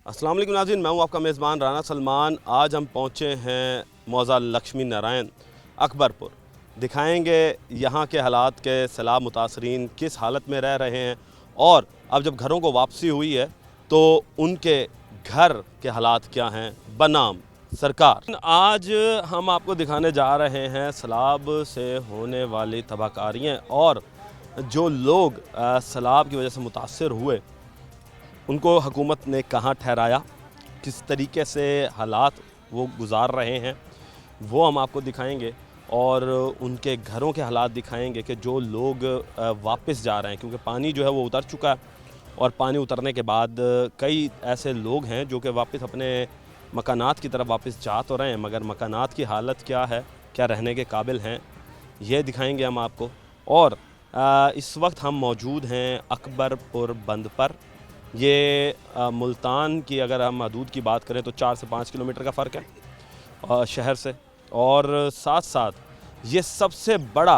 अस्सलाम वालेकुम नाज़रीन, मैं हूँ आपका मेज़बान राना सलमान। आज हम पहुँचे हैं मौज़ा लक्ष्मी नारायण अकबरपुर। दिखाएंगे यहाँ के हालात के सैलाब मुतासरीन किस हालत में रह रहे हैं और अब जब घरों को वापसी हुई है तो उनके घर के हालात क्या हैं बनाम सरकार। आज हम आपको दिखाने जा रहे हैं सैलाब से होने वाली तबाहकारियाँ और जो लोग सैलाब की वजह से मुतासर हुए उनको हुकूमत ने कहाँ ठहराया, किस तरीके से हालात वो गुज़ार रहे हैं वो हम आपको दिखाएंगे और उनके घरों के हालात दिखाएंगे कि जो लोग वापस जा रहे हैं, क्योंकि पानी जो है वो उतर चुका है और पानी उतरने के बाद कई ऐसे लोग हैं जो कि वापस अपने मकानात की तरफ वापस जा तो रहे हैं, मगर मकानात की हालत क्या है, क्या रहने के काबिल हैं, ये दिखाएंगे हम आपको। और इस वक्त हम मौजूद हैं अकबरपुर बंद पर। ये मुल्तान की अगर हम हदूद की बात करें तो 4 से 5 किलोमीटर का फ़र्क है शहर से, और साथ साथ ये सबसे बड़ा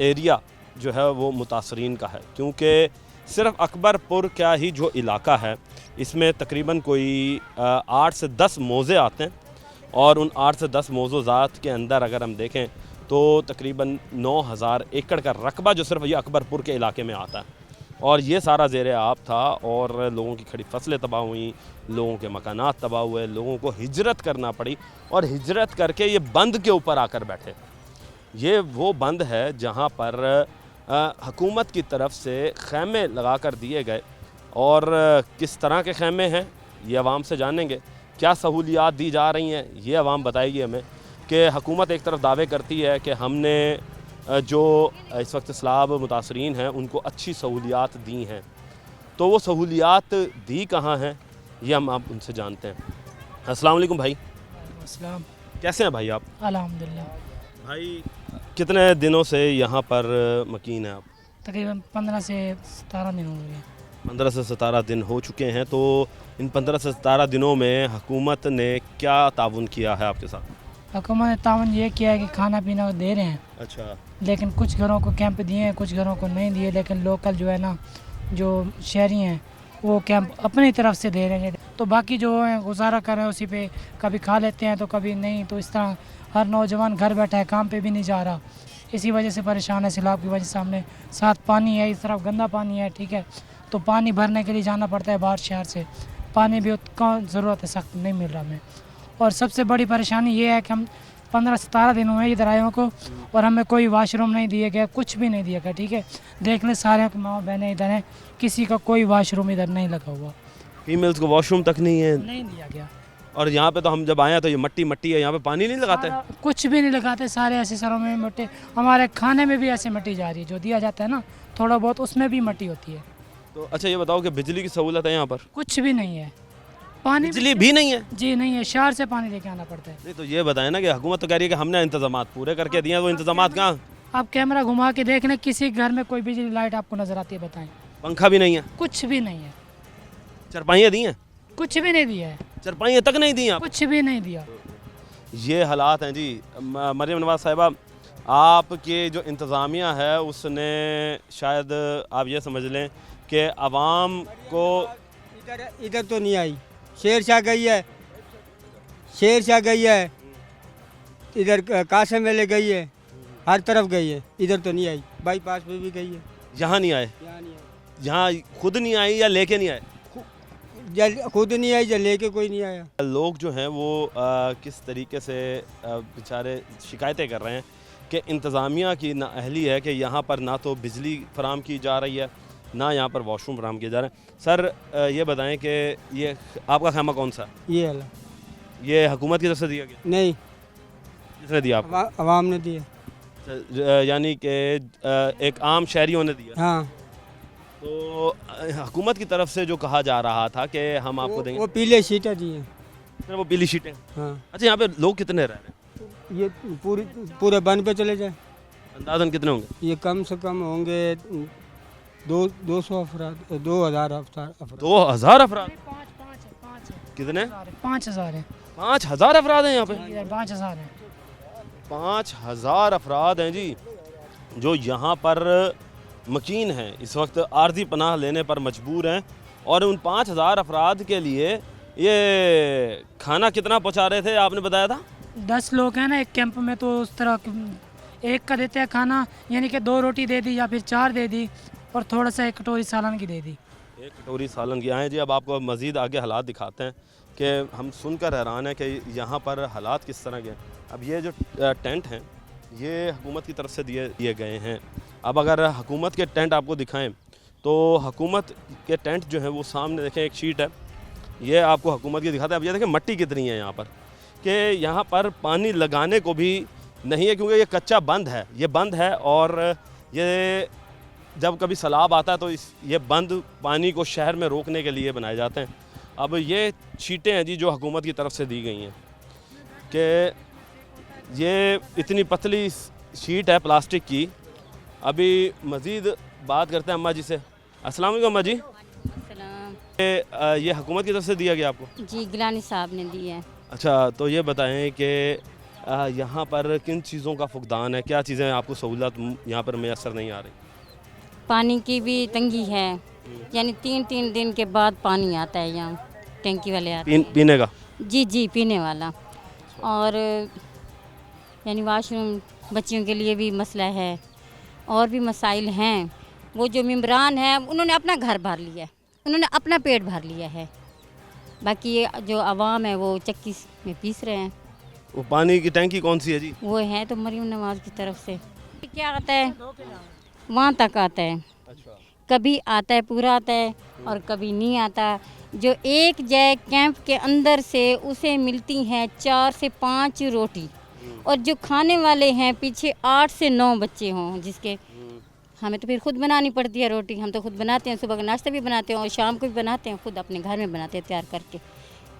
एरिया जो है वो मुतासरीन का है, क्योंकि सिर्फ अकबरपुर क्या ही जो इलाका है इसमें तकरीबन कोई 8 से 10 मौज़े आते हैं और उन 8 से 10 मौज़ूज़ात के अंदर अगर हम देखें तो तकरीबन 9000 एकड़ का रकबा जो सिर्फ ये अकबरपुर के इलाके में आता है और ये सारा ज़ेरे आब था और लोगों की खड़ी फसलें तबाह हुई, लोगों के मकानात तबाह हुए, लोगों को हिजरत करना पड़ी और हिजरत करके ये बंद के ऊपर आकर बैठे। ये वो बंद है जहाँ पर हुकूमत की तरफ से खैमे लगा कर दिए गए और किस तरह के खैमे हैं ये आवाम से जानेंगे, क्या सहूलियात दी जा रही हैं ये आवाम बताएगी हमें। कि हुकूमत एक तरफ दावे करती है कि हमने जो इस वक्त सैलाब मुतासरीन हैं उनको अच्छी सहूलियात दी हैं, तो वो सहूलियात दी कहाँ हैं ये हम आप उनसे जानते हैं। अस्सलाम वालेकुम भाई। अस्सलाम। कैसे हैं भाई आप? अल्हम्दुलिल्लाह। भाई कितने दिनों से यहाँ पर मकीन है आप? तकरीबन 15 से 17 दिन हो गए। 15 से 17 दिन हो चुके हैं। तो इन 15 से 17 दिनों में हुकूमत ने क्या ताउन किया है आपके साथ? हुकूमत ने तावन ये किया है कि खाना पीना दे रहे हैं, अच्छा। लेकिन कुछ घरों को कैंप दिए हैं, कुछ घरों को नहीं दिए, लेकिन लोकल जो है ना, जो शहरी हैं वो कैंप अपनी तरफ से दे रहे हैं, तो बाकी जो हैं गुजारा कर रहे हैं उसी पे, कभी खा लेते हैं तो कभी नहीं। तो इस तरह हर नौजवान घर बैठा है, काम पे भी नहीं जा रहा, इसी वजह से परेशान है। सैलाब की वजह से सामने साथ पानी है, इस तरफ गंदा पानी है, ठीक है, तो पानी भरने के लिए जाना पड़ता है बाहर शहर से, पानी भी उतना ज़रूरत है, सख्त नहीं मिल रहा हमें। और सबसे बड़ी परेशानी ये है कि हम 15-17 दिन हुए इधर आए को और हमें कोई वाशरूम नहीं दिए गया, कुछ भी नहीं दिया गया, ठीक है। देख लें सारे माँ बहनें इधर हैं, किसी का कोई वाशरूम इधर नहीं लगा हुआ, फीमेल्स को वॉशरूम तक नहीं है, नहीं दिया गया। और यहाँ पे तो हम जब आए हैं तो ये मट्टी मट्टी है, यहाँ पे पानी नहीं लगाते? कुछ भी नहीं लगाते, सारे ऐसे सरों में मट्टी। हमारे खाने में भी ऐसे मट्टी जा रही है, जो दिया जाता है ना थोड़ा बहुत, उसमें भी मट्टी होती है। तो अच्छा ये बताओ कि बिजली की सहूलत है यहाँ पर? कुछ भी नहीं है, पानी बिजली भी नहीं है? जी नहीं है, शहर से पानी लेके आना पड़ता है। नहीं तो ये बताएं ना कि हुकूमत तो कह रही है कि हमने इंतजामात पूरे करके दिए हैं, तो इंतजामात कहाँ? आप कैमरा घुमा के देख लें, किसी घर में कोई बिजली लाइट आपको नजर आती है बताएं? पंखा भी नहीं है? कुछ भी नहीं है, चरपाइयाँ दी हैं? कुछ भी नहीं दिया है, चरपाइयाँ तक नहीं दी आप? कुछ भी नहीं दिया। ये हालात हैं जी। मरियम नवाज साहिबा, आपके जो इंतज़ामिया है उसने शायद आप ये समझ लें कि आवाम को इधर तो नहीं आई, शेर शाह गई है, शेर शाह गई है, इधर कासम वेले गई है, हर तरफ गई है, इधर तो नहीं आई। बाईपास पे भी गई है, यहाँ नहीं आए? यहाँ नहीं आई, यहाँ खुद नहीं आई या लेके नहीं आए? खुद नहीं आई या लेके कोई नहीं आया। लोग जो हैं वो किस तरीके से बेचारे शिकायतें कर रहे हैं कि इंतज़ामिया की नाअहली है कि यहाँ पर ना तो बिजली फराम की जा रही है, ना यहाँ पर वॉशरूम फराम किए जा रहे हैं। सर ये बताएं कि ये आपका खैमा कौन सा है? ये वाला ये हुकूमत की तरफ से दिया गया? नहीं, किसने दिया आपको? अवाम ने दिया। यानी कि एक आम शहरियों ने दिया? हाँ, तो हुकूमत की तरफ से जो कहा जा रहा था कि हम आपको देंगे, वो पीले शीटें दिए। फिर वो पीली शीटें। हाँ, अच्छा यहाँ पे लोग कितने रह रहे हैं? ये पूरे बन पे चले जाए, अंदाजन कितने होंगे? ये कम से कम होंगे 200 अफराद, 2000 अफराद। 2000 अफराद? कितने? 5000 है, 5000 अफराद हैं यहाँ पे? 5000 है। 5000 अफराद हैं जी जो यहाँ पर मकीन हैं, इस वक्त आर्जी पनाह लेने पर मजबूर हैं। और उन 5000 अफराद के लिए ये खाना कितना पहुंचा रहे थे आपने बताया था? 10 लोग हैं ना एक कैंप में, तो उस तरह एक का देते हैं खाना, यानी कि 2 रोटी दे दी या फिर 4 दे दी और थोड़ा सा 1 कटोरी सालन की दे दी। 1 कटोरी सालन की। आए जी, अब आपको मज़ीद आगे हालात दिखाते हैं कि हम सुनकर हैरान हैं कि यहाँ पर हालात किस तरह के हैं। अब ये जो टेंट हैं ये हुकूमत की तरफ से दिए गए हैं। अब अगर हुकूमत के टेंट आपको दिखाएं तो हुकूमत के टेंट जो है वो सामने देखें, एक शीट है, ये आपको हुकूमत की दिखाते हैं। अब ये देखें मट्टी कितनी है यहाँ पर, कि यहाँ पर पानी लगाने को भी नहीं है, क्योंकि ये कच्चा बंद है, ये बंद है। और ये जब कभी सैलाब आता है तो ये बंद पानी को शहर में रोकने के लिए बनाए जाते हैं। अब ये शीटें हैं जी जो हुकूमत की तरफ से दी गई हैं, कि ये इतनी पतली शीट है प्लास्टिक की। अभी मज़ीद बात करते हैं अम्मा जी से। अस्सलाम वालेकुम अम्मा जी। सलाम। ये हुकूमत की तरफ से दिया गया आपको? जी, गिलानी साहब ने दी है। अच्छा, तो ये बताएं कि यहाँ पर किन चीज़ों का फुकदान है, क्या चीज़ें आपको सहूलत यहाँ पर मैसर नहीं आ रही? पानी की भी तंगी है, यानी 3-3 दिन के बाद पानी आता है यहाँ, टंकी वाले आते हैं। पीने का? जी जी, पीने वाला। और यानी वाशरूम बच्चियों के लिए भी मसला है, और भी मसाइल हैं। वो जो मेम्बरान है उन्होंने अपना घर भर लिया है, उन्होंने अपना पेट भर लिया है, बाकी ये जो आवाम है वो चक्की में पीस रहे हैं। वो पानी की टैंकी कौन सी है जी? वो है तो मरीम नवाज की तरफ से क्या आता है, वहाँ तक आता है। अच्छा। कभी आता है, पूरा आता है, और कभी नहीं आता। जो एक जय कैंप के अंदर से उसे मिलती हैं 4 से 5 रोटी, और जो खाने वाले हैं पीछे 8 से 9 बच्चे हों जिसके, हमें तो फिर खुद बनानी पड़ती है रोटी। हम तो खुद बनाते हैं, सुबह का नाश्ता भी बनाते हैं और शाम को भी बनाते हैं, खुद अपने घर में बनाते हैं तैयार करके।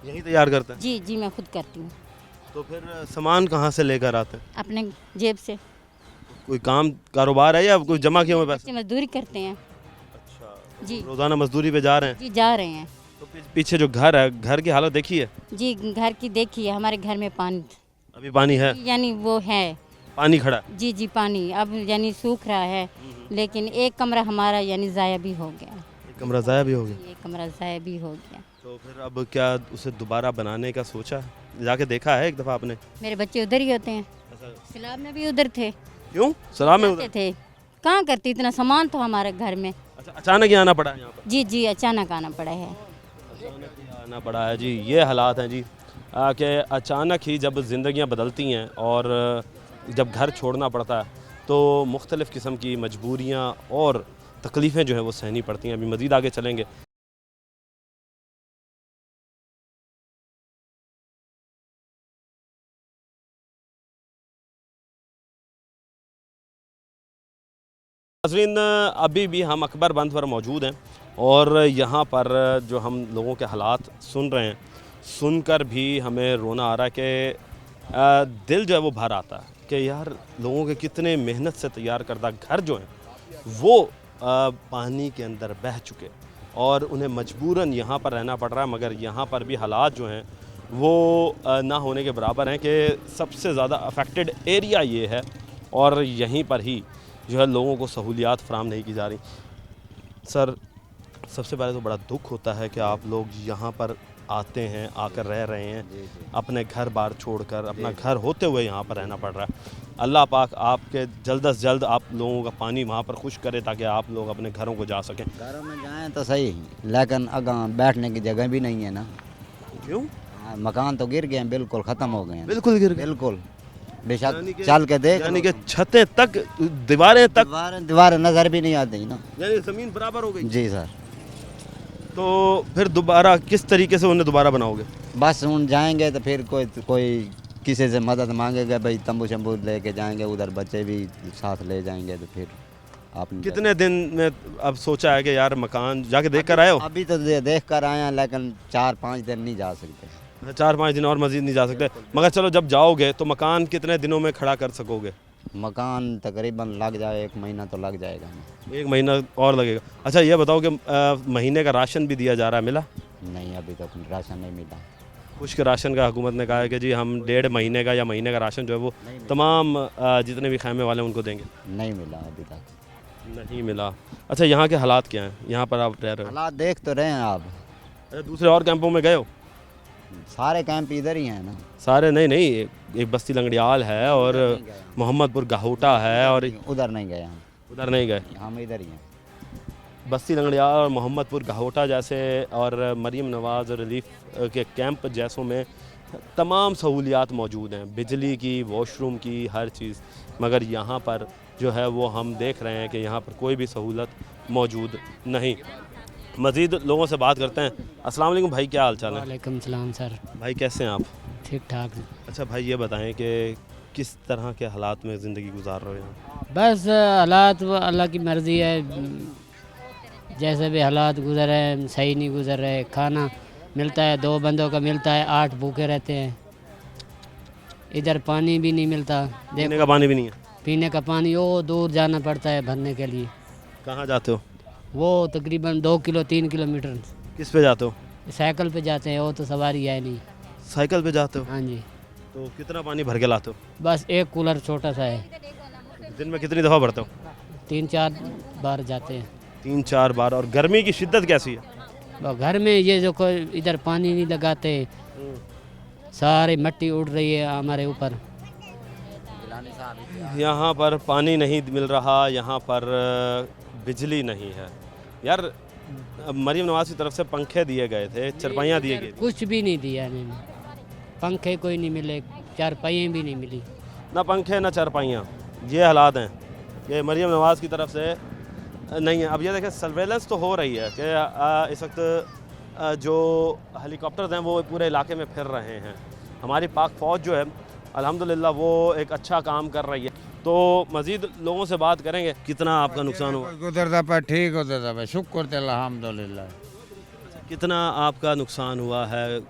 यही तैयार करते हैं? जी जी, मैं खुद करती हूँ। तो फिर सामान कहाँ से लेकर आते हैं? अपने जेब से। कोई काम कारोबार है या कोई जमा किए हुए पैसे? बच्चे मजदूरी करते हैं। अच्छा, जी रोज़ाना मजदूरी पे जा रहे हैं? जी, जा रहे हैं। तो पीछे जो घर है, घर की हालत देखी है? जी, घर की देखी है। हमारे घर में पानी, अभी पानी है? यानी वो है, पानी खड़ा है? जी जी, पानी अब यानी सूख रहा है, लेकिन एक कमरा हमारा यानी ज़ाया भी हो गया। एक कमरा ज़ाया भी हो गया? एक कमरा ज़ाया भी हो गया। तो फिर अब क्या उसे दोबारा बनाने का सोचा है? जाके देखा है एक दफ़ा आपने? मेरे बच्चे उधर ही होते हैं, सैलाब में भी उधर थे। क्यों सलाम में जाते उधर? थे, कहाँ करती, इतना सामान था हमारे घर में। अच्छा, अचानक ही आना पड़ा है यहाँ पर? जी जी, अचानक आना पड़ा है। अचानक ही आना पड़ा है जी, ये हालात हैं जी, कि अचानक ही जब ज़िंदगियाँ बदलती हैं और जब घर छोड़ना पड़ता है तो मुख्तलिफ़ किस्म की मजबूरियाँ और तकलीफ़ें जो हैं वो सहनी पड़ती हैं। अभी मज़ीद आगे चलेंगे। नाज़रीन, अभी भी हम अकबर बंद पर मौजूद हैं और यहाँ पर जो हम लोगों के हालात सुन रहे हैं, सुनकर भी हमें रोना आ रहा है कि दिल जो है वो भर आता है कि यार लोगों के कितने मेहनत से तैयार करदा घर जो हैं वो पानी के अंदर बह चुके और उन्हें मजबूरन यहाँ पर रहना पड़ रहा है। मगर यहाँ पर भी हालात जो हैं वो ना होने के बराबर हैं कि सबसे ज़्यादा अफेक्टेड एरिया ये है और यहीं पर ही जो है लोगों को सहूलियात फ़राहम नहीं की जा रही। सर, सबसे पहले तो बड़ा दुख होता है कि आप लोग यहाँ पर आते हैं, आकर रह रहे हैं, अपने घर बार छोड़कर, अपना घर होते हुए यहाँ पर रहना पड़ रहा है। अल्लाह पाक आपके जल्द से जल्द आप लोगों का पानी वहाँ पर खुश करे ताकि आप लोग अपने घरों को जा सकें। घरों में जाएं तो सही, लेकिन अगर बैठने की जगह भी नहीं है ना। क्यों? मकान तो गिर गए हैं, बिल्कुल ख़त्म हो गए हैं। बिल्कुल गिर गए? बिल्कुल, बेशक यानी चल के देख, यानी कि छतें तक, दीवारें तक, दीवारें नज़र भी नहीं आती ना। यानी ज़मीन बराबर हो गई? जी सर। तो फिर दोबारा किस तरीके से उन्हें दोबारा बनाओगे? बस उन जाएंगे तो फिर कोई किसी से मदद मांगेगा, भाई तंबू शंबू लेके जाएंगे, उधर बच्चे भी साथ ले जाएंगे, तो फिर आपने कितने दिन में अब सोचा है कि यार मकान जाके देख कर आए हो? अभी तो देख कर आए हैं, लेकिन 4-5 दिन नहीं जा सकते। 4-5 दिन और मज़ीद नहीं जा सकते? मगर चलो जब जाओगे तो मकान कितने दिनों में खड़ा कर सकोगे? मकान तकरीबन लग जाए 1 महीना तो लग जाएगा। 1 महीना और लगेगा। अच्छा, ये बताओ कि महीने का राशन भी दिया जा रहा है, मिला? नहीं, अभी तक राशन नहीं मिला। खुश्क राशन का हुकूमत ने कहा है कि जी हम 1.5 महीने का या महीने का राशन जो है वो तमाम जितने भी खैमे वाले हैं उनको देंगे। नहीं मिला अभी तक, नहीं मिला। अच्छा, यहाँ के हालात क्या हैं? यहाँ पर आप रह रहे हो? हालात देख तो रहे हैं आप। अच्छा, दूसरे और कैंपों में गए हो? सारे कैंप इधर ही हैं ना। सारे नहीं नहीं, एक बस्ती लंगड़ियाल है और मोहम्मदपुर गाहूटा है और उधर नहीं गए हम, उधर नहीं गए। हम इधर ही हैं। बस्ती लंगड़ियाल और मोहम्मदपुर गाहूटा जैसे और मरीम नवाज़ और रिलीफ के कैंप जैसों में तमाम सहूलियात मौजूद हैं, बिजली की, वॉशरूम की, हर चीज़। मगर यहाँ पर जो है वो हम देख रहे हैं कि यहाँ पर कोई भी सहूलत मौजूद नहीं। मज़ीद लोगों से बात करते हैं। अस्सलाम वालेकुम भाई, क्या हाल चाल है? वालेकुम सलाम सर, भाई कैसे हैं आप? ठीक ठाक। अच्छा भाई ये बताएं कि किस तरह के हालात में ज़िंदगी गुजार रहे हो यहाँ? बस हालात अल्लाह की मर्ज़ी है, जैसे भी हालात गुजर रहे सही नहीं गुजर रहे। खाना मिलता है 2 बंदों का मिलता है, 8 भूखे रहते हैं। इधर पानी भी नहीं मिलता, पीने का पानी भी नहीं है? पीने का पानी वो दूर जाना पड़ता है भरने के लिए। कहाँ जाते हो? वो तकरीबन 2 किलो 3 किलोमीटर किस पे जाते हो? साइकिल पे जाते हैं, वो तो सवारी है नहीं। साइकिल पे जाते हो? हाँ जी, तो कितना पानी भर के लाते हो? बस एक कूलर छोटा सा है, दिन में कितनी दफ़ा भरते हो? 3-4 बार जाते हैं। 3-4 बार। और गर्मी की शिद्दत कैसी है? घर में ये जो कोई इधर पानी नहीं लगाते, सारी मिट्टी उड़ रही है हमारे ऊपर। यहाँ पर पानी नहीं मिल रहा, यहाँ पर बिजली नहीं है। यार मरीम नवाज़ की तरफ से पंखे दिए गए थे, चरपाइयाँ दिए गए, कुछ भी नहीं दिया इन्होंने, पंखे कोई नहीं मिले, चारपाइयाँ भी नहीं मिली। ना पंखे ना चरपाइयाँ। ये हालात हैं, ये मरीम नवाज़ की तरफ से नहीं है। अब ये देखें सर्वेलेंस तो हो रही है कि इस वक्त जो हेलीकॉप्टर्स हैं वो पूरे इलाके में फिर रहे हैं। हमारी पाक फ़ौज जो है अल्हम्दुलिल्लाह वो एक अच्छा काम कर रही है। तो मज़ीद लोगों से बात करेंगे। कितना आपका नुकसान हुआ? गुजरता पर ठीक होता था भाई, शुक्र थे अल्हम्दुलिल्लाह। कितना आपका नुकसान हुआ है?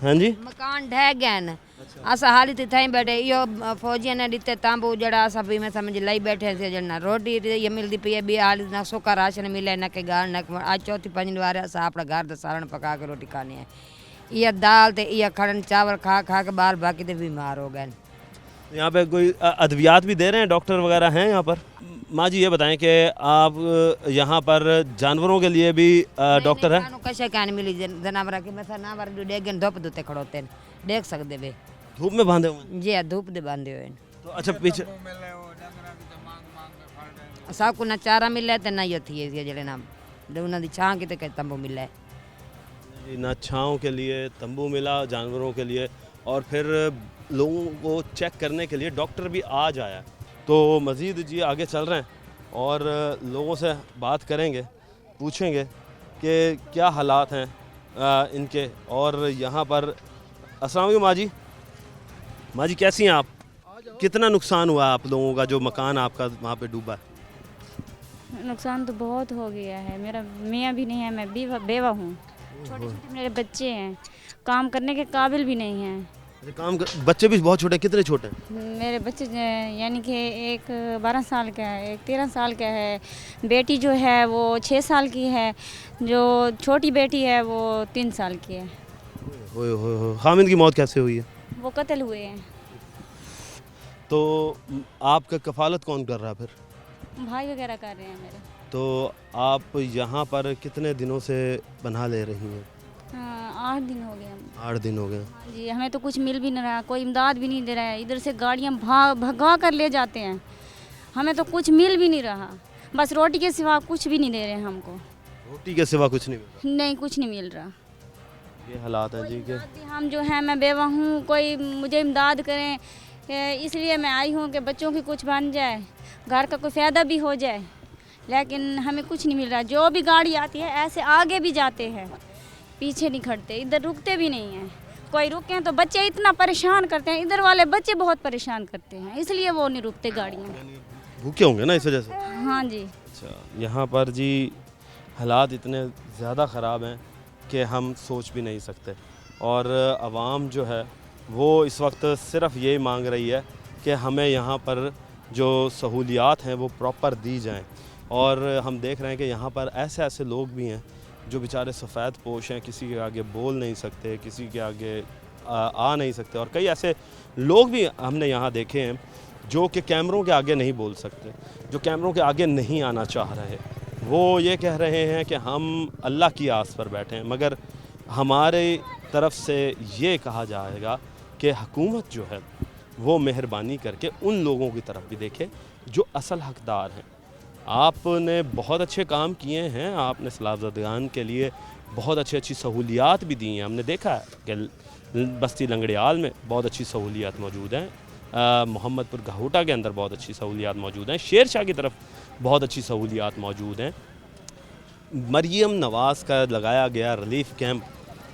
हाँ जी, मकान ढह गए न। अस हाली ते थई बैठे, यो फौजिया ने दिते तांबू जड़ा अस भी में समझ लाई बैठे से जड़ना रोटी ये मिलती पई है, बी हाली ना सूखा राशन मिले न के गाल न। आज चौथी पंजी बार अस अपना घर दा सारण पका के रोटी खानी है। ये दाल ते ये खड़न चावल खा खा के बाल बाकी ते बीमार हो गए। यहाँ पे कोई अद्वियात भी दे रहे हैं, डॉक्टर वगैरह हैं यहाँ पर? माँ जी ये बताएं कि आप यहाँ पर जानवरों के लिए भी डॉक्टर हैं? कैसे क्या नहीं मिली जनावर के मैं जनावर जो डेगन धूप दुते खड़ोते देख सकते वे, धूप में बांधे हुए हैं? जी धूप दे बांधे हुए। तो अच्छा पीछे सब को ना चारा मिले ते ना यो थी जड़े ना उन्होंने छां की ते तंबू मिले, ना छाँव के लिए तंबू मिला जानवरों के लिए, और फिर लोगों को चेक करने के लिए डॉक्टर भी आज आया। तो मज़ीद जी आगे चल रहे हैं और लोगों से बात करेंगे, पूछेंगे कि क्या हालात हैं इनके। और यहाँ पर अस्सलाम वालेकुम माँ जी कैसी हैं आप? कितना नुकसान हुआ आप लोगों का, जो मकान आपका वहाँ पे डूबा है? नुकसान तो बहुत हो गया है। मेरा मियाँ भी नहीं है, मैं बेवा हूँ, छोटे छोटे मेरे बच्चे हैं, काम करने के काबिल भी नहीं हैं। बच्चे भी बहुत छोटे? कितने छोटे हैं? मेरे बच्चे यानी कि एक 12 साल का है, एक 13 साल का है, बेटी जो है वो 6 साल की है, जो छोटी बेटी है वो 3 साल की है। हामिद की मौत कैसे हुई है? वो कत्ल हुए हैं। तो आपका कफ़ालत कौन कर रहा है फिर? भाई वगैरह कर रहे हैं मेरे। तो आप यहाँ पर कितने दिनों से बना ले रही हैं? 8 दिन हो गए हम। 8 दिन हो गए। हाँ जी, हमें तो कुछ मिल भी नहीं रहा, कोई इमदाद भी नहीं दे रहा है। इधर से गाड़ियाँ भगा कर ले जाते हैं, हमें तो कुछ मिल भी नहीं रहा। बस रोटी के सिवा कुछ भी नहीं दे रहे हैं हमको। रोटी के सिवा कुछ नहीं मिल रहा? नहीं, कुछ नहीं मिल रहा। ये हालात हैं जी के। हम जो हैं, मैं बेवा हूँ, कोई मुझे इमदाद करें, इसलिए मैं आई हूँ कि बच्चों की कुछ बन जाए, घर का कोई फ़ायदा भी हो जाए। लेकिन हमें कुछ नहीं मिल रहा। जो भी गाड़ी आती है ऐसे आगे भी जाते हैं, पीछे नहीं खड़ते, इधर रुकते भी नहीं हैं। कोई रुके हैं तो बच्चे इतना परेशान करते हैं, इधर वाले बच्चे बहुत परेशान करते हैं, इसलिए वो नहीं रुकते गाड़ियाँ। भूखे होंगे ना इस वजह से? हाँ जी। अच्छा, यहाँ पर जी हालात इतने ज़्यादा ख़राब हैं कि हम सोच भी नहीं सकते। और आवाम जो है वो इस वक्त सिर्फ यही मांग रही है कि हमें यहाँ पर जो सहूलियात हैं वो प्रॉपर दी जाएं। और हम देख रहे हैं कि यहाँ पर ऐसे ऐसे लोग भी हैं जो बेचारे सफ़ेद पोश हैं, किसी के आगे बोल नहीं सकते, किसी के आगे आ नहीं सकते। और कई ऐसे लोग भी हमने यहाँ देखे हैं जो कि कैमरों के आगे नहीं बोल सकते, जो कैमरों के आगे नहीं आना चाह रहे। वो ये कह रहे हैं कि हम अल्लाह की आस पर बैठे हैं, मगर हमारे तरफ से ये कहा जाएगा कि हुकूमत जो है वो मेहरबानी करके उन लोगों की तरफ भी देखे जो असल हकदार हैं। आपने बहुत अच्छे काम किए हैं, आपने सैलाबज़दगान के लिए बहुत अच्छी सहूलियात भी दी हैं। हमने देखा है कि बस्ती लंगड़ियाल में बहुत अच्छी सहूलियात मौजूद हैं, मोहम्मदपुर घाहुटा के अंदर बहुत अच्छी सहूलियात मौजूद हैं, शेर शाह की तरफ बहुत अच्छी सहूलियात मौजूद हैं। मरियम नवाज़ का लगाया गया रिलीफ कैंप,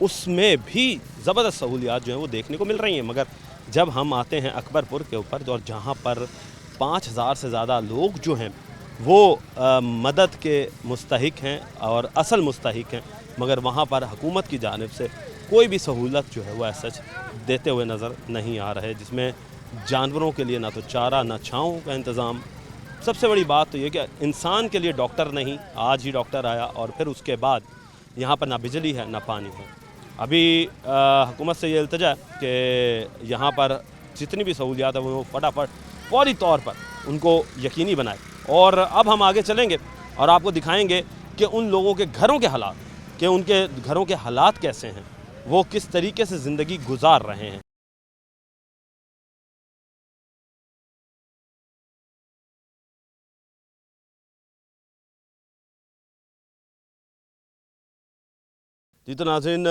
उसमें भी ज़बरदस्त सहूलियात जो हैं वो देखने को मिल रही हैं। मगर जब हम आते हैं अकबरपुर के ऊपर, और जहाँ पर 5000 से ज़्यादा लोग जो हैं वो मदद के मुस्तहिक हैं और असल मुस्तहिक हैं, मगर वहाँ पर हुकूमत की जानिब से कोई भी सहूलत जो है वो ऐसा देते हुए नज़र नहीं आ रहे, जिसमें जानवरों के लिए ना तो चारा ना छाँव का इंतज़ाम। सबसे बड़ी बात तो ये कि इंसान के लिए डॉक्टर नहीं, आज ही डॉक्टर आया और फिर उसके बाद यहाँ पर ना बिजली है ना पानी है। अभी हुकूमत से ये इल्तिजा है कि यहाँ पर जितनी भी सहूलियात है वो फटाफट फौरी तौर पर उनको यकीनी बनाए। और अब हम आगे चलेंगे और आपको दिखाएंगे कि उन लोगों के घरों के हालात, कि उनके घरों के हालात कैसे हैं, वो किस तरीके से ज़िंदगी गुजार रहे हैं। जी तो नाज़रीन,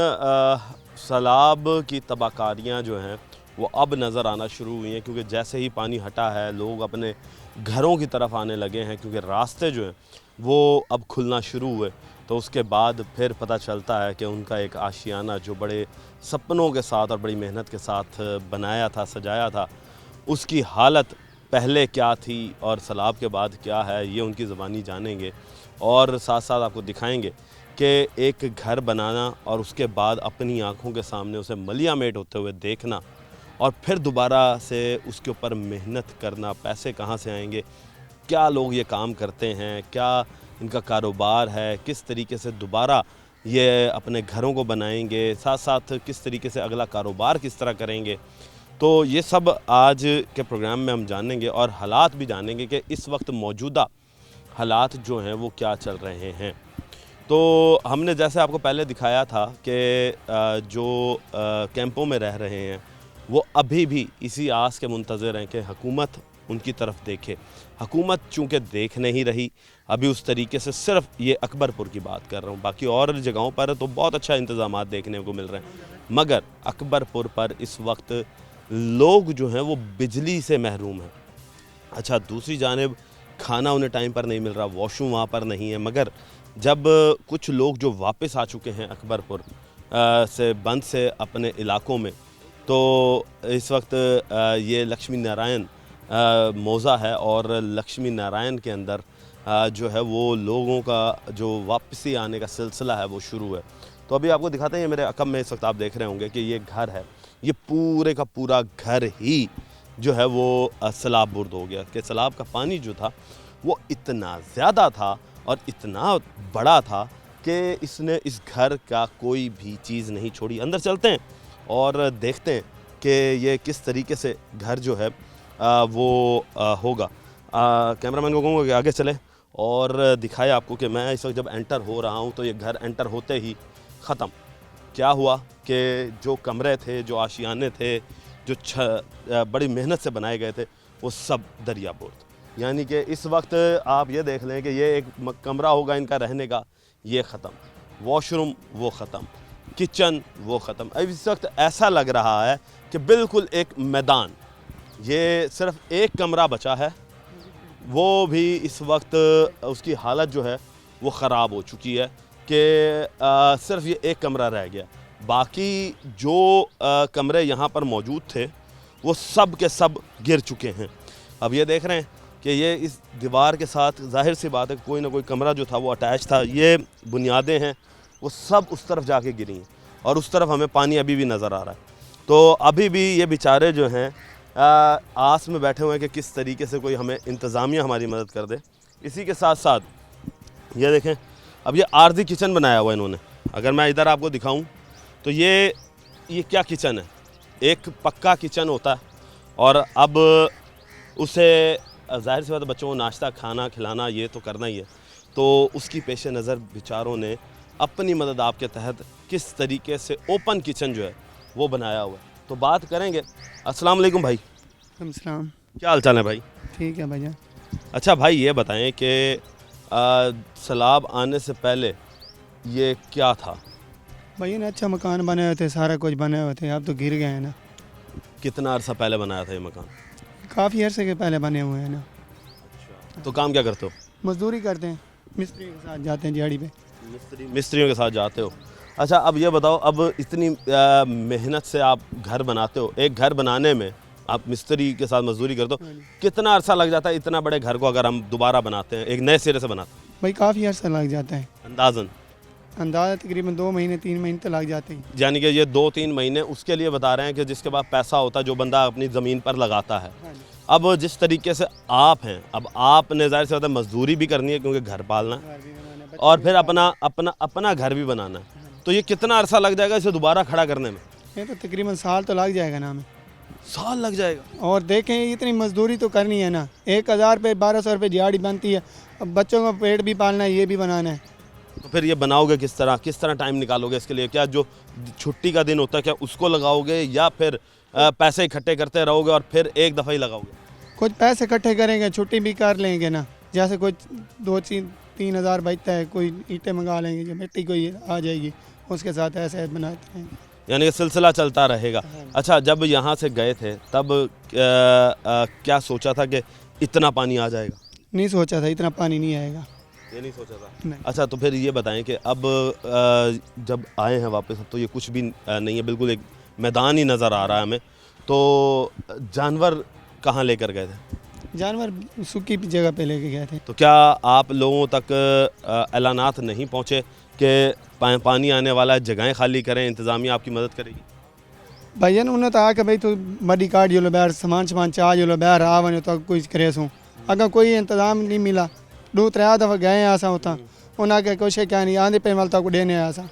सैलाब की तबाहकारियाँ जो हैं वो अब नज़र आना शुरू हुई हैं, क्योंकि जैसे ही पानी हटा है लोग अपने घरों की तरफ आने लगे हैं, क्योंकि रास्ते जो हैं वो अब खुलना शुरू हुए। तो उसके बाद फिर पता चलता है कि उनका एक आशियाना जो बड़े सपनों के साथ और बड़ी मेहनत के साथ बनाया था, सजाया था, उसकी हालत पहले क्या थी और सैलाब के बाद क्या है, ये उनकी ज़बानी जानेंगे। और साथ साथ आपको दिखाएंगे कि एक घर बनाना और उसके बाद अपनी आँखों के सामने उसे मलियामेट होते हुए देखना और फिर दोबारा से उसके ऊपर मेहनत करना, पैसे कहाँ से आएंगे, क्या लोग ये काम करते हैं, क्या इनका कारोबार है, किस तरीके से दोबारा ये अपने घरों को बनाएंगे, साथ साथ किस तरीके से अगला कारोबार किस तरह करेंगे। तो ये सब आज के प्रोग्राम में हम जानेंगे और हालात भी जानेंगे कि इस वक्त मौजूदा हालात जो हैं वो क्या चल रहे हैं। तो हमने जैसे आपको पहले दिखाया था कि जो कैंपों में रह रहे हैं वो अभी भी इसी आस के मुंतज़िर हैं कि हुकूमत उनकी तरफ देखे। हुकूमत चूँकि देख नहीं रही अभी उस तरीके से, सिर्फ ये अकबरपुर की बात कर रहा हूँ, बाकी और जगहों पर तो बहुत अच्छा इंतज़ामात देखने को मिल रहे हैं, मगर अकबरपुर पर इस वक्त लोग जो हैं वो बिजली से महरूम हैं। अच्छा, दूसरी जानिब खाना उन्हें टाइम पर नहीं मिल रहा, वॉशरूम वहाँ पर नहीं है। मगर जब कुछ लोग जो वापस आ चुके हैं अकबरपुर से बंद से अपने इलाकों में, तो इस वक्त ये लक्ष्मी नारायण मौज़ा है और लक्ष्मी नारायण के अंदर जो है वो लोगों का जो वापसी आने का सिलसिला है वो शुरू है। तो अभी आपको दिखाते हैं, मेरे अकब में इस वक्त आप देख रहे होंगे कि ये घर है, ये पूरे का पूरा घर ही जो है वो सैलाब बुर्द हो गया। कि सैलाब का पानी जो था वो इतना ज़्यादा था और इतना बड़ा था कि इसने इस घर का कोई भी चीज़ नहीं छोड़ी। अंदर चलते हैं और देखते हैं कि ये किस तरीके से घर जो है वो होगा। कैमरामैन को कहूँगा कि आगे चले और दिखाए आपको कि मैं इस वक्त जब एंटर हो रहा हूँ तो ये घर एंटर होते ही ख़त्म। क्या हुआ कि जो कमरे थे, जो आशियाने थे, जो बड़ी मेहनत से बनाए गए थे, वो सब दरिया बुर्द। यानी कि इस वक्त आप ये देख लें कि ये एक कमरा होगा इनका रहने का, ये ख़त्म, वॉशरूम वो ख़त्म, किचन वो ख़त्म। अब इस वक्त ऐसा लग रहा है कि बिल्कुल एक मैदान, ये सिर्फ एक कमरा बचा है, वो भी इस वक्त उसकी हालत जो है वो ख़राब हो चुकी है कि सिर्फ ये एक कमरा रह गया। बाकी जो कमरे यहाँ पर मौजूद थे वो सब के सब गिर चुके हैं। अब ये देख रहे हैं कि ये इस दीवार के साथ ज़ाहिर सी बात है कोई ना कोई कमरा जो था वो अटैच था। ये बुनियादें हैं वो सब उस तरफ जाके गिरी हैं और उस तरफ हमें पानी अभी भी नज़र आ रहा है। तो अभी भी ये बेचारे जो हैं आस में बैठे हुए हैं कि किस तरीके से कोई हमें इंतज़ामिया हमारी मदद कर दे। इसी के साथ साथ ये देखें, अब ये आर्जी किचन बनाया हुआ इन्होंने। अगर मैं इधर आपको दिखाऊं तो ये क्या किचन है, एक पक्का किचन होता है और अब उसे ज़ाहिर सी बात है बच्चों को नाश्ता खाना खिलाना ये तो करना ही है, तो उसकी पेश नज़र बेचारों ने अपनी मदद आपके तहत किस तरीके से ओपन किचन जो है वो बनाया हुआ है, तो बात करेंगे। अस्सलाम वालेकुम भाई। सलाम। क्या हाल चाल है भाई? ठीक है भैया। अच्छा भाई, ये बताएं कि सैलाब आने से पहले ये क्या था? भैया ने अच्छा मकान बनाए हुए थे, सारा कुछ बनाए हुए थे, अब तो गिर गए हैं ना। कितना अरसा पहले बनाया था ये मकान? काफ़ी अरसे के पहले बने हुए हैं ना। तो काम क्या करते हो? मजदूरी करते हैं, मिस्त्री के साथ जाते हैं दिहाड़ी पे। मिस्त्रियों के साथ जाते हो। अच्छा, अब ये बताओ, अब इतनी मेहनत से आप घर बनाते हो, एक घर बनाने में आप मिस्त्री के साथ मजदूरी करते हो, कितना अरसा लग जाता है इतना बड़े घर को अगर हम दोबारा बनाते हैं, एक नए सिरे से बनाते हैं? भाई काफ़ी अरसा लग जाता है, अंदाज़न अंदाज़ा तकरीबन 2 महीने 3 महीने तो लग जाते हैं। यानी कि ये 2-3 महीने उसके लिए बता रहे हैं कि जिसके पास पैसा होता है, जो बंदा अपनी ज़मीन पर लगाता है। अब जिस तरीके से आप हैं, अब आपने ज़ाहिर सी बात है मजदूरी भी करनी है क्योंकि घर पालना है और फिर अपना घर भी बनाना है, तो ये कितना अरसा लग जाएगा इसे दोबारा खड़ा करने में? ये तो तकरीबन साल तो लग जाएगा ना हमें। साल लग जाएगा? और देखें इतनी मजदूरी तो करनी है ना, 1000 रुपये 1200 रुपये दिहाड़ी बनती है, अब बच्चों का पेट भी पालना है, ये भी बनाना है। तो फिर ये बनाओगे किस तरह टाइम निकालोगे इसके लिए? क्या जो छुट्टी का दिन होता है क्या उसको लगाओगे या फिर पैसे इकट्ठे करते रहोगे और फिर एक दफ़ा ही लगाओगे? कुछ पैसे इकट्ठे करेंगे, छुट्टी भी कर लेंगे ना, जैसे कुछ 2-3 हज़ार बचता है, कोई ईंटें मंगा लेंगे, जो मिट्टी कोई आ जाएगी उसके साथ ऐसे बनाते हैं, यानी कि सिलसिला चलता रहेगा। अच्छा, जब यहाँ से गए थे तब क्या सोचा था कि इतना पानी आ जाएगा? नहीं सोचा था इतना पानी नहीं आएगा। ये नहीं सोचा था? नहीं। अच्छा, तो फिर ये बताएं कि अब जब आए हैं वापस, तो ये कुछ भी नहीं है, बिल्कुल एक मैदान ही नज़र आ रहा है हमें, तो जानवर कहाँ लेकर गए थे? जानवर सूखी जगह पे लेके गए थे। तो क्या आप लोगों तक ऐलानात नहीं पहुँचे कि पानी आने वाला है, जगहें खाली करें, इंतज़ामिया आपकी मदद करेगी? भैया ने उन्होंने तो आके भाई तू मडी काट जो लो बाहर, सामान चाह जो लो बाहर आ वनो तो कुछ करे सूँ, अगर कोई इंतज़ाम नहीं मिला 2-3 दफ़ा गए आसा होता उन्हें आके कुछ क्या नहीं आंधे पे मलता को देने आसा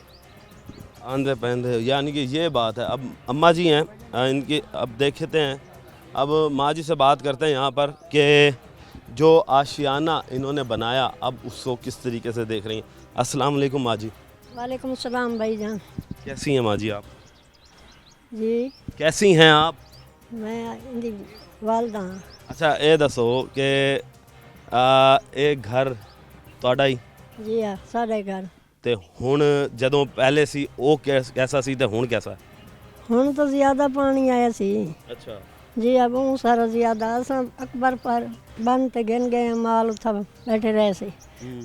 आंधे पहंधे, यानी कि ये बात है। अब अम्मा जी हैं, इनकी अब देखते हैं, अब माँ जी से बात करते हैं यहाँ पर कि जो आशियाना इन्होंने बनाया अब उसको किस तरीके से देख रही हैं। अस्सलाम वालेकुम माँ जी। वालेकुम सलाम भाईजान। कैसी हैं माँ जी आप? जी कैसी हैं आप? मैं इंदी वालदा हाँ। अच्छा, ये दसो कि ਇਹ घर ਤੁਹਾਡਾ ਹੀ जी हाँ साढ़े घर। ਤੇ ਹੁਣ ਜਦੋਂ ਪਹਿਲੇ ਸੀ ਉਹ कैसा ਸੀ ਤੇ ਹੁਣ कैसा है? हुण तो ज़्यादा पानी आया सी। अच्छा, जी अब बहुत सारा ज़्यादा असां अकबर पर बन ते गिन गए माल उथा बैठे रहे से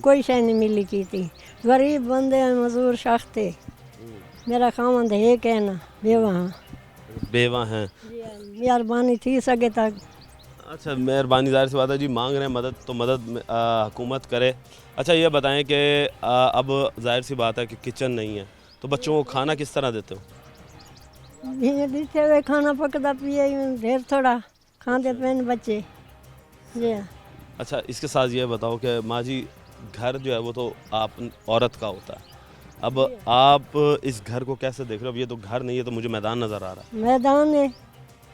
कोई शय नहीं मिली की थी। गरीब बंदे हैं, मजदूर शख्ते, मेरा खामंद है कहना बेवा हाँ। बेवा हैं। मेहरबानी थी सके तक। अच्छा, मेहरबानी ज़ाहिर सी बात है जी, मांग रहे हैं मदद तो मदद हुकूमत करे। अच्छा, ये बताएं कि अब ज़ाहिर सी बात है कि किचन नहीं है, तो बच्चों को खाना किस तरह देते हो? दिखे हुए खाना पकता पिए ढेर थोड़ा खाते पेन बच्चे। जी हाँ। अच्छा, इसके साथ ये बताओ कि माँ जी घर जो है वो तो आप औरत का होता है, अब आप इस घर को कैसे देख रहे हो? अब ये तो घर नहीं है, तो मुझे मैदान नज़र आ रहा है। मैदान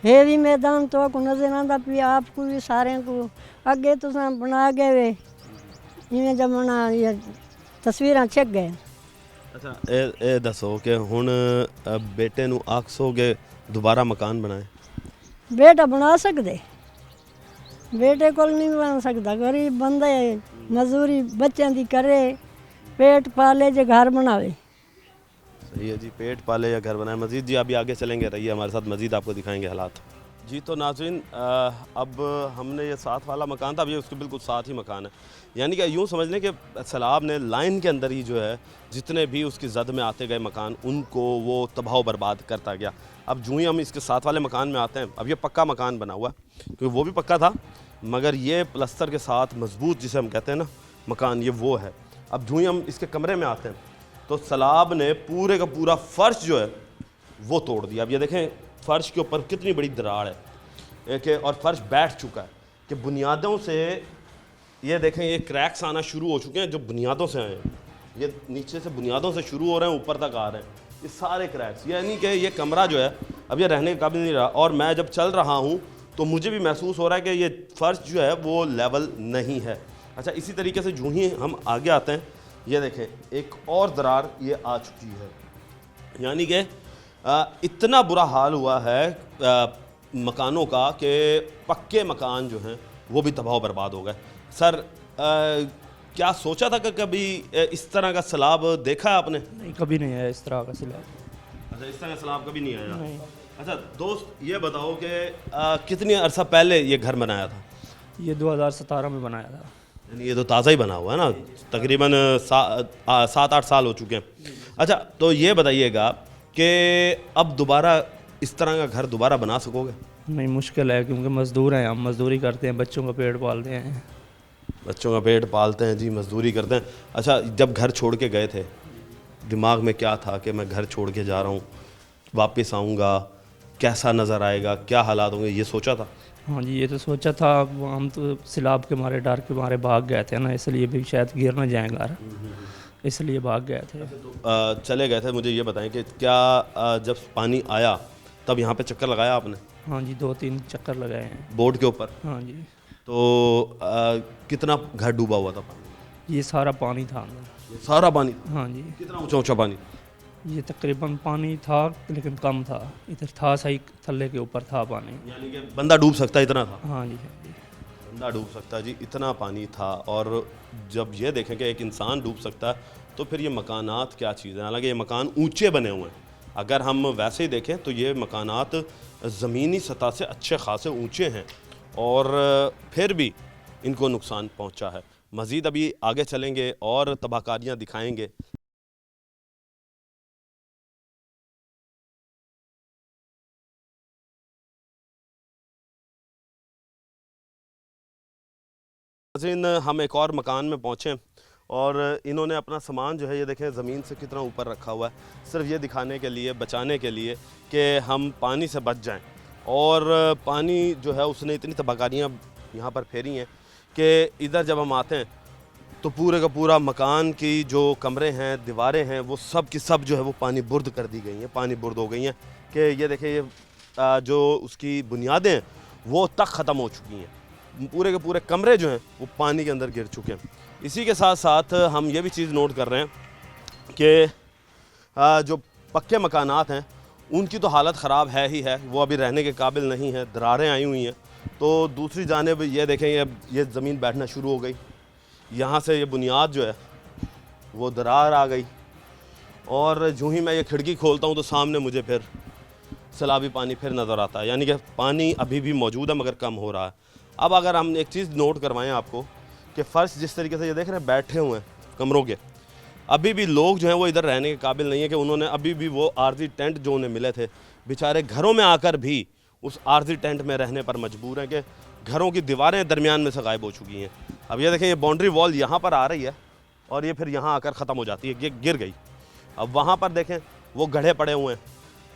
है भी मैदान तो आपको नजर आंदा पिया आपको भी सारे को अगे तो बना गए वे इवें जब बना ये तस्वीर छक गए। अच्छा, ये दसो कि हुण बेटे नू आखसोगे दोबारा मकान बनाए? बेटा बना सकते, बेटे को नहीं बना सकता, गरीब बंदा है, मजदूरी बच्चों की करे, पेट पाले जो घर बनावे। सही है जी, पेट पाले या घर बनाए। मजीद जी अभी आगे चलेंगे, रहिए हमारे साथ, मजीद आपको दिखाएंगे हालात। जी तो नाज़रीन, अब हमने ये साथ वाला मकान था, अब ये उसके बिल्कुल साथ ही मकान है, यानी कि यूँ समझ लें कि सैलाब ने लाइन के अंदर ही जो है जितने भी उसकी जद में आते गए मकान उनको वो तबाह बर्बाद करता गया। अब जो ही हम इसके साथ वाले मकान में आते हैं, अब ये पक्का मकान बना हुआ है, क्योंकि वो भी पक्का था मगर ये प्लस्तर के साथ मजबूत जिसे हम कहते हैं ना मकान, ये वो है। अब जो ही हम इसके कमरे में आते हैं तो सैलाब ने पूरे का पूरा फ़र्श जो है वो तोड़ दिया। अब ये देखें फ़र्श के ऊपर कितनी बड़ी दरार है कि और फ़र्श बैठ चुका है कि बुनियादों से, ये देखें ये क्रैक्स आना शुरू हो चुके हैं जो बुनियादों से आए हैं, ये नीचे से बुनियादों से शुरू हो रहे हैं ऊपर तक आ रहे हैं, ये सारे क्रैक्स, यानी कि ये कमरा जो है अब ये रहने के काबिल नहीं रहा। और मैं जब चल रहा हूँ तो मुझे भी महसूस हो रहा है कि ये फ़र्श जो है वो लेवल नहीं है। अच्छा, इसी तरीके से जो ही हम आगे आते हैं ये देखें एक और दरार ये आ चुकी है, यानी कि इतना बुरा हाल हुआ है मकानों का कि पक्के मकान जो हैं वो भी तबाह बर्बाद हो गए। सर क्या सोचा था कि कभी इस तरह का सैलाब देखा है आपने? नहीं, कभी नहीं आया इस तरह का सैलाब। अच्छा, इस तरह का सैलाब कभी नहीं आया? नहीं। अच्छा दोस्त, ये बताओ कि कितनी अरसा पहले ये घर बनाया था? ये 2017 में बनाया था। यानी ये तो ताज़ा ही बना हुआ है ना, तकरीबन 7-8 साल हो चुके हैं। अच्छा, तो ये बताइएगा कि अब दोबारा इस तरह का घर दोबारा बना सकोगे? नहीं, मुश्किल है, क्योंकि मज़दूर हैं, हम मज़दूरी करते हैं, बच्चों का पेट पालते हैं। बच्चों का पेट पालते हैं जी, मज़दूरी करते हैं। अच्छा, जब घर छोड़ के गए थे दिमाग में क्या था कि मैं घर छोड़ के जा रहा हूँ, वापस आऊँगा, कैसा नज़र आएगा, क्या हालात होंगे, ये सोचा था? हाँ जी, ये तो सोचा था। हम तो सैलाब के मारे, डर के मारे भाग गए थे ना, इसलिए भी शायद गिर ना जाए घर, इसलिए भाग गए थे। तो चले गए थे। मुझे ये बताएं कि क्या जब पानी आया तब यहाँ पे चक्कर लगाया आपने? हाँ जी, 2-3 चक्कर लगाए हैं बोट के ऊपर। हाँ जी। तो कितना घर डूबा हुआ था पानी? ये सारा पानी था अंदर। ये सारा पानी? हाँ जी। कितना ऊंचा ऊंचा पानी? ये तकरीबन पानी था लेकिन कम था, इधर था सही, थल्ले के ऊपर था पानी। यानी कि बंदा डूब सकता है, इतना था? हाँ जी, बंदा डूब सकता है जी, इतना पानी था। और जब ये देखें कि एक इंसान डूब सकता है तो फिर ये मकानात क्या चीज़ है। हालांकि ये मकान ऊंचे बने हुए हैं, अगर हम वैसे ही देखें तो ये मकानात ज़मीनी सतह से अच्छे खासे ऊंचे हैं और फिर भी इनको नुकसान पहुंचा है। मज़ीद अभी आगे चलेंगे और तबाहकारियाँ दिखाएंगे। हम एक और मकान में पहुँचे और इन्होंने अपना सामान जो है ये देखें ज़मीन से कितना ऊपर रखा हुआ है, सिर्फ ये दिखाने के लिए, बचाने के लिए कि हम पानी से बच जाएं। और पानी जो है उसने इतनी तबाहकारियाँ यहाँ पर फेरी हैं कि इधर जब हम आते हैं तो पूरे का पूरा मकान की जो कमरे हैं, दीवारें हैं, वो सब की सब जो है वो पानी बुर्द कर दी गई हैं, पानी बुर्द हो गई हैं कि ये देखें ये जो उसकी बुनियादें हैं वो तक ख़त्म हो चुकी हैं। पूरे के पूरे कमरे जो हैं वो पानी के अंदर गिर चुके हैं। इसी के साथ साथ हम ये भी चीज़ नोट कर रहे हैं कि जो पक्के मकानात हैं उनकी तो हालत ख़राब है ही है, वो अभी रहने के काबिल नहीं है, दरारें आई हुई हैं। तो दूसरी जानिब ये देखें ये ज़मीन बैठना शुरू हो गई, यहाँ से ये बुनियाद जो है वो दरार आ गई और जो ही मैं ये खिड़की खोलता हूँ तो सामने मुझे फिर सैलाबी पानी फिर नज़र आता है। यानी कि पानी अभी भी मौजूद है मगर कम हो रहा है। अब अगर हम एक चीज़ नोट करवाएं आपको कि फ़र्श जिस तरीके से ये देख रहे हैं बैठे हुए हैं कमरों के, अभी भी लोग जो हैं वो इधर रहने के काबिल नहीं है कि उन्होंने अभी भी वो आर्जी टेंट जो उन्हें मिले थे, बेचारे घरों में आकर भी उस आर्जी टेंट में रहने पर मजबूर हैं कि घरों की दीवारें दरमियान में से गायब हो चुकी हैं। अब ये देखें ये बाउंड्री वॉल यहाँ पर आ रही है और ये फिर यहाँ आकर ख़त्म हो जाती है, ये गिर गई। अब वहाँ पर देखें वो गड्ढे पड़े हुए हैं,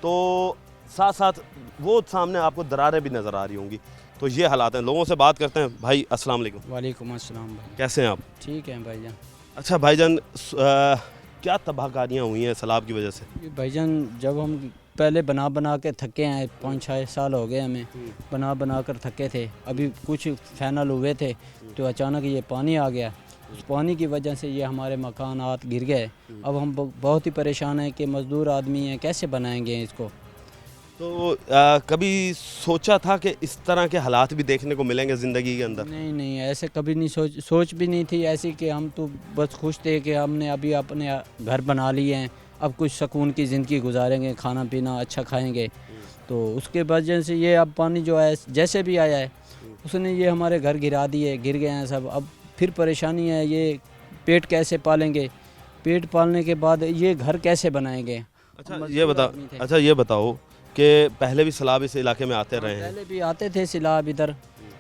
तो साथ साथ वो सामने आपको दरारें भी नज़र आ रही होंगी। तो ये हालात हैं। लोगों से बात करते हैं। भाई अस्सलाम वालेकुम। वालेकुम अस्सलाम भाई, कैसे हैं आप? ठीक हैं भाईजान। अच्छा भाईजान, क्या तबाहकारियाँ हुई हैं सैलाब की वजह से? भाईजान जब हम पहले बना बना के थके हैं, 5-6 साल हो गए हमें बना बना कर थके थे, अभी कुछ फाइनल हुए थे तो अचानक ये पानी आ गया। उस पानी की वजह से ये हमारे मकानात गिर गए। अब हम बहुत ही परेशान हैं कि मज़दूर आदमी हैं, कैसे बनाएंगे इसको। तो कभी सोचा था कि इस तरह के हालात भी देखने को मिलेंगे ज़िंदगी के अंदर? नहीं नहीं, ऐसे कभी नहीं सोच भी नहीं थी ऐसी, कि हम तो बस खुश थे कि हमने अभी अपने घर बना लिए हैं, अब कुछ सुकून की ज़िंदगी गुजारेंगे, खाना पीना अच्छा खाएंगे। तो उसके वजह से ये अब पानी जो है जैसे भी आया है उसने ये हमारे घर गिरा दिए, गिर गए हैं सब। अब फिर परेशानी है, ये पेट कैसे पालेंगे, पेट पालने के बाद ये घर कैसे बनाएंगे। अच्छा ये बताओ कि पहले भी सैलाब इस इलाके में आते रहे हैं? पहले भी आते थे सैलाब इधर,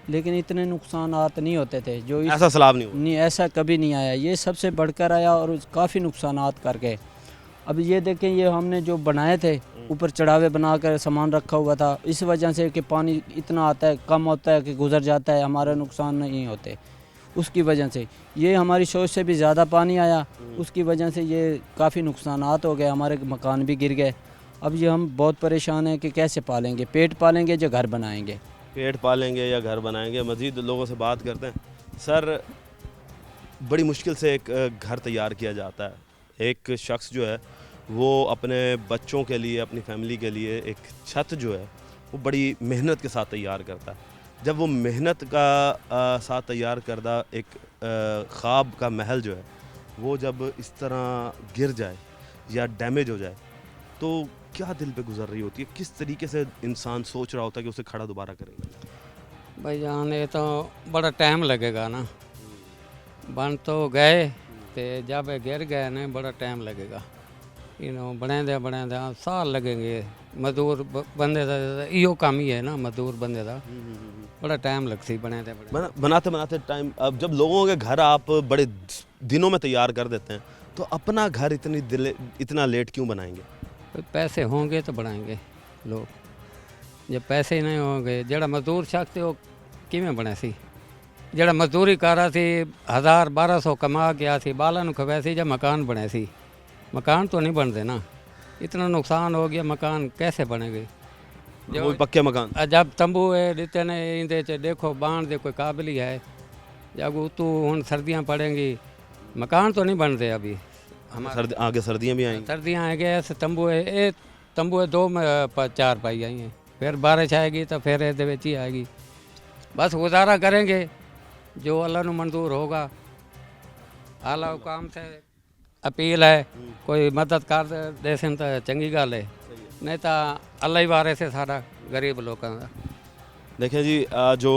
लेकिन इतने नुकसानात नहीं होते थे जो ऐसा सैलाब नहीं ऐसा कभी नहीं आया। ये सबसे बढ़कर आया और काफ़ी नुकसानात करके। अब ये देखें, ये हमने जो बनाए थे ऊपर चढ़ावे बनाकर सामान रखा हुआ था, इस वजह से कि पानी इतना आता है, कम होता है कि गुजर जाता है, हमारा नुकसान नहीं होते। उसकी वजह से ये हमारी सोच से भी ज़्यादा पानी आया, उसकी वजह से ये काफ़ी नुकसानात हो गए, हमारे मकान भी गिर गए। अब ये हम बहुत परेशान हैं कि कैसे पालेंगे, पेट पालेंगे जो घर बनाएंगे। पेट पालेंगे या घर बनाएंगे। मज़ीद लोगों से बात करते हैं। सर बड़ी मुश्किल से एक घर तैयार किया जाता है। एक शख्स जो है वो अपने बच्चों के लिए, अपनी फैमिली के लिए एक छत जो है वो बड़ी मेहनत के साथ तैयार करता है। जब वो मेहनत का साथ तैयार करदा एक ख्वाब का महल जो है वो जब इस तरह गिर जाए या डैमेज हो जाए तो क्या दिल पे गुजर रही होती है, किस तरीके से इंसान सोच रहा होता है कि उसे खड़ा दोबारा करेगा? भाई जान ये तो बड़ा टाइम लगेगा ना, बन तो गए तो जब गिर गए ना बड़ा टाइम लगेगा, बने साल लगेंगे। मजदूर बंदे का इो काम ही है ना, मजदूर बंदे का बड़ा टाइम लगती बनाते बनाते टाइम। अब जब लोगों के घर आप बड़े दिनों में तैयार कर देते हैं तो अपना घर इतना लेट क्यों बनाएंगे? पैसे होंगे तो बनाएंगे लोग, जब पैसे ही नहीं होंगे जड़ा मजदूर शख्स वो किमें बने सी, जड़ा मजदूरी कर रहा सी 1000-1200 कमा के आसी बाला नू खवे सी, जब मकान बने सी, मकान तो नहीं बनते ना, इतना नुकसान हो गया, मकान कैसे बनेंगे? जो पक्के मकान जब तंबू दिते ने इंदे च देखो बाण दे कोई काबिल ही है, जब तू हुन सर्दियाँ पड़ेंगी मकान तो नहीं बनते अभी। हमारे आगे सर्दियाँ भी आएंगी, सर्दियाँ आएंगे ऐसे तंबू है 2-4 पाई आई हैं, फिर बारिश आएगी तो फिर ये ही आएगी, बस गुजारा करेंगे जो अल्लाह नू मंजूर होगा। आला हुकाम से अपील है कोई मदद कर दे तो चंगी गल है, नहीं तो अल्लाह ही वारे से सारा गरीब लोगों का। देखिए जी, जो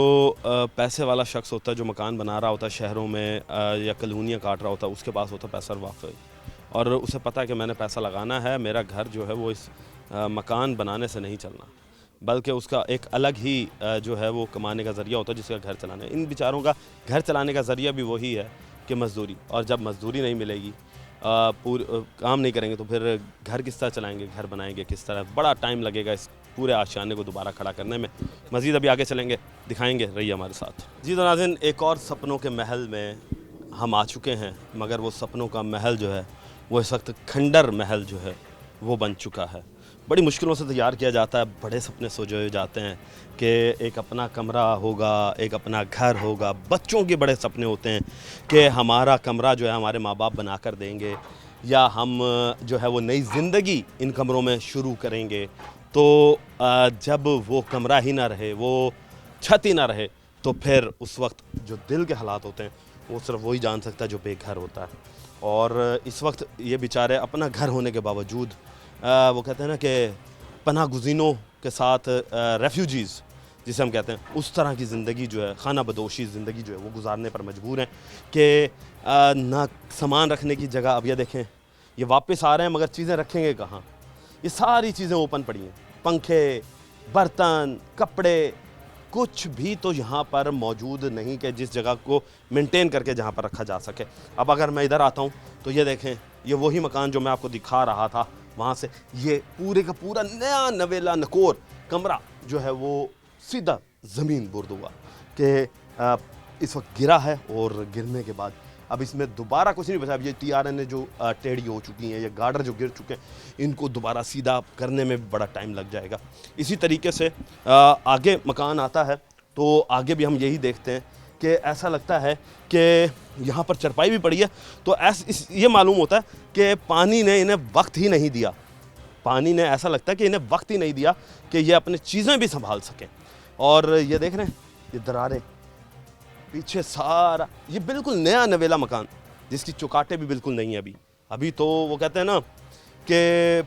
पैसे वाला शख्स होता है, जो मकान बना रहा होता है शहरों में या कॉलोनियाँ काट रहा होता है, उसके पास होता है पैसा वाक़ई, और उसे पता है कि मैंने पैसा लगाना है, मेरा घर जो है वो इस मकान बनाने से नहीं चलना, बल्कि उसका एक अलग ही जो है वो कमाने का ज़रिया होता है जिसका घर चलाना है। इन बेचारों का घर चलाने का ज़रिया भी वही है कि मज़दूरी, और जब मज़दूरी नहीं मिलेगी, काम नहीं करेंगे तो फिर घर किस तरह चलाएंगे, घर बनाएंगे किस तरह? बड़ा टाइम लगेगा इस पूरे आशियाने को दोबारा खड़ा करने में। मज़ीद अभी आगे चलेंगे, दिखाएंगे, रहिए हमारे साथ। जी तो नाज़रीन, एक और सपनों के महल में हम आ चुके हैं, मगर वो सपनों का महल जो है वो इस वक्त खंडर महल जो है वो बन चुका है। बड़ी मुश्किलों से तैयार किया जाता है, बड़े सपने सोचे जाते हैं कि एक अपना कमरा होगा, एक अपना घर होगा। बच्चों के बड़े सपने होते हैं कि हमारा कमरा जो है हमारे माँ बाप बना कर देंगे, या हम जो है वो नई ज़िंदगी इन कमरों में शुरू करेंगे। तो जब वो कमरा ही ना रहे, वो छत ही ना रहे, तो फिर उस वक्त जो दिल के हालात होते हैं वो सिर्फ वही जान सकता है जो बेघर होता है। और इस वक्त ये बेचारे अपना घर होने के बावजूद वो कहते हैं ना कि पनाह गुज़ीनों के साथ रेफ्यूजीज़ जिसे हम कहते हैं, उस तरह की ज़िंदगी जो है, खाना बदोशी ज़िंदगी जो है वो गुजारने पर मजबूर हैं कि ना सामान रखने की जगह। अब ये देखें, ये वापस आ रहे हैं मगर चीज़ें रखेंगे कहाँ? ये सारी चीज़ें ओपन पड़ी हैं, पंखे, बर्तन, कपड़े, कुछ भी तो यहाँ पर मौजूद नहीं कि जिस जगह को मेंटेन करके जहाँ पर रखा जा सके। अब अगर मैं इधर आता हूँ तो ये देखें, ये वही मकान जो मैं आपको दिखा रहा था, वहाँ से ये पूरे का पूरा नया नवेला नकोर कमरा जो है वो सीधा ज़मीन बुर्द हुआ कि इस वक्त गिरा है, और गिरने के बाद अब इसमें दोबारा कुछ नहीं बचा। अब ये TRN जो टेढ़ी हो चुकी हैं, ये गार्डर जो गिर चुके हैं, इनको दोबारा सीधा करने में बड़ा टाइम लग जाएगा। इसी तरीके से आगे मकान आता है तो आगे भी हम यही देखते हैं कि ऐसा लगता है कि यहाँ पर चरपाई भी पड़ी है, तो ये मालूम होता है कि पानी ने इन्हें वक्त ही नहीं दिया, पानी ने ऐसा लगता है कि इन्हें वक्त ही नहीं दिया कि ये अपनी चीज़ें भी संभाल सकें। और ये देख रहे हैं, ये दरारें पीछे सारा, ये बिल्कुल नया नवेला मकान जिसकी चौकाटें भी बिल्कुल नहीं है अभी तो वो कहते हैं ना कि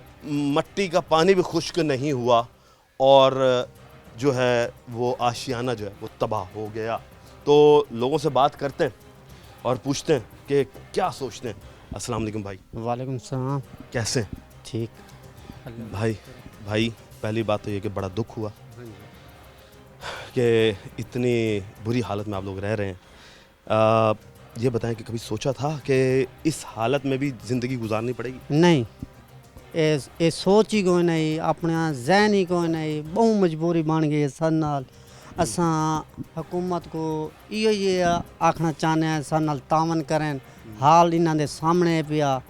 मट्टी का पानी भी खुश्क नहीं हुआ, और जो है वो आशियाना जो है वो तबाह हो गया। तो लोगों से बात करते हैं और पूछते हैं कि क्या सोचते हैं। अस्सलाम वालेकुम भाई। वालेकुम सलाम। कैसे? ठीक। भाई पहली बात तो ये कि बड़ा दुख हुआ कि इतनी बुरी हालत में आप लोग रह रहे हैं। ये बताएं कि कभी सोचा था कि इस हालत में भी ज़िंदगी गुजारनी पड़ेगी? नहीं, ये सोच ही कोई नहीं, अपना जहन ही कोई नहीं, बहुत मजबूरी बन गई है सन नाल। असां हुकूमत को इो ये आखना चाहते हैं सन नाल तावन करें, हाल इन्हां दे सामने पिया,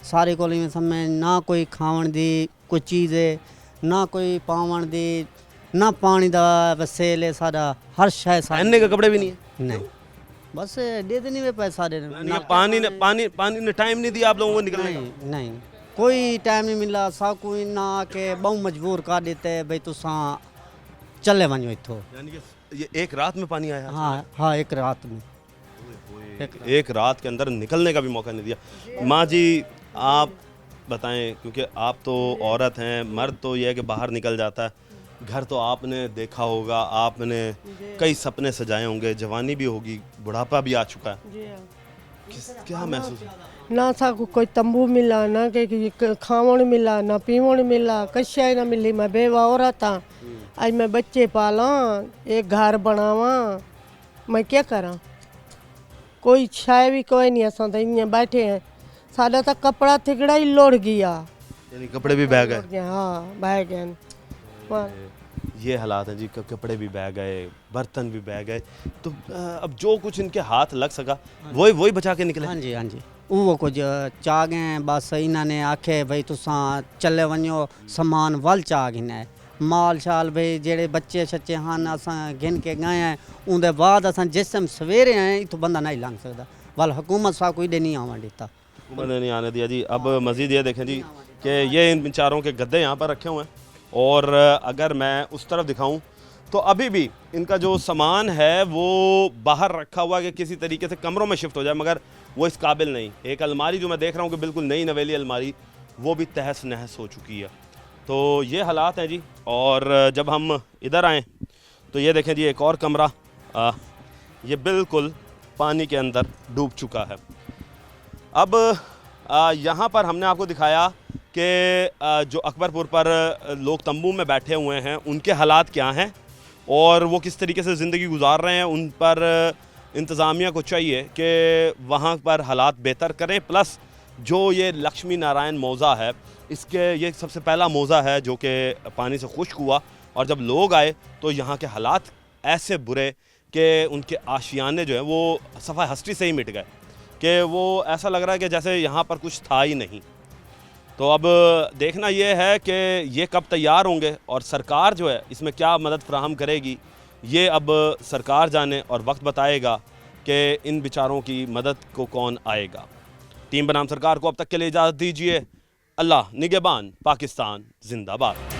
सारे को समय ना कोई खावन दी कोई चीज़ है, ना कोई पावन दी, ना पानी दा वसेल है, सारा हर शय। पहनने के कपड़े भी नहीं है? नहीं, बस दे देने में पैसा दे यानी कि पानी ने टाइम नहीं दिया आप लोगों को निकलने का? नहीं नहीं कोई टाइम नहीं मिला सा कोई ना के बहु मजबूर कर देते भाई तुसा चले वञो इथों। यानी कि ये एक रात में पानी आया? हाँ हाँ एक रात में एक रात के अंदर निकलने का भी मौका नहीं दिया। माँ जी आप बताएं, क्योंकि आप तो औरत हैं, मर्द तो ये है कि बाहर निकल जाता है, घर तो आपने देखा होगा, आपने कई सपने सजाए होंगे, जवानी भी होगी, बुढ़ापा भी आ चुका है, क्या महसूस है? ना साकू कोई तंबू मिला ना के खावण मिला ना पीवण मिला कश्या ना मिली। मैं बेवा औरत हाँ, आज मैं बच्चे पाला, एक घर बनावा, मैं क्या करा? कोई शाय भी कोई नहीं, असा तो इं बैठे हैं, साडा तो कपड़ा थिकड़ा ही लोड़ गया। यानी कपड़े भी बह गए? हाँ बह गए। ये हालात हैं जी, कपड़े भी बह गए, बर्तन भी बह गए, तो अब जो कुछ इनके हाथ लग सका वही बचा के निकले। हाँ जी हाँ जी वो कुछ चाह गए, बस इन्होंने आखे भाई तुसा चले वञो समान वल चाह गिना माल शाल भाई जेड़े बच्चे शच्चे हैं अस गिन के गए हैं, उनके बाद अस जिस टाइम सवेरे आए इतों बंदा नहीं लंघ सकता, वाल हुकूमत सा कोई दे नहीं आवा देता, हुकूमत ने नहीं आने दिया जी। अब मज़ीद ये देखें जी कि ये इन बेचारों के गद्दे यहाँ पर रखे हुए हैं, और अगर मैं उस तरफ दिखाऊं तो अभी भी इनका जो सामान है वो बाहर रखा हुआ है कि किसी तरीके से कमरों में शिफ्ट हो जाए, मगर वो इस काबिल नहीं। एक अलमारी जो मैं देख रहा हूँ कि बिल्कुल नई नवेली अलमारी, वो भी तहस नहस हो चुकी है। तो ये हालात हैं जी। और जब हम इधर आएँ तो ये देखें जी एक और कमरा, ये बिल्कुल पानी के अंदर डूब चुका है। अब यहाँ पर हमने आपको दिखाया कि जो अकबरपुर पर लोग तंबू में बैठे हुए हैं उनके हालात क्या हैं और वो किस तरीके से ज़िंदगी गुजार रहे हैं। उन पर इंतज़ामिया को चाहिए कि वहाँ पर हालात बेहतर करें। प्लस जो ये लक्ष्मी नारायण मौज़ा है, इसके ये सबसे पहला मौज़ा है जो कि पानी से खुश्क हुआ, और जब लोग आए तो यहाँ के हालात ऐसे बुरे कि उनके आशियाने जो हैं वो सफ़ा हस्ती से ही मिट गए, कि वो ऐसा लग रहा है कि जैसे यहाँ पर कुछ था ही नहीं। तो अब देखना ये है कि ये कब तैयार होंगे और सरकार जो है इसमें क्या मदद फराहम करेगी, ये अब सरकार जाने और वक्त बताएगा कि इन बेचारों की मदद को कौन आएगा। टीम बनाम सरकार को अब तक के लिए इजाज़त दीजिए। अल्लाह निगहबान, पाकिस्तान जिंदाबाद।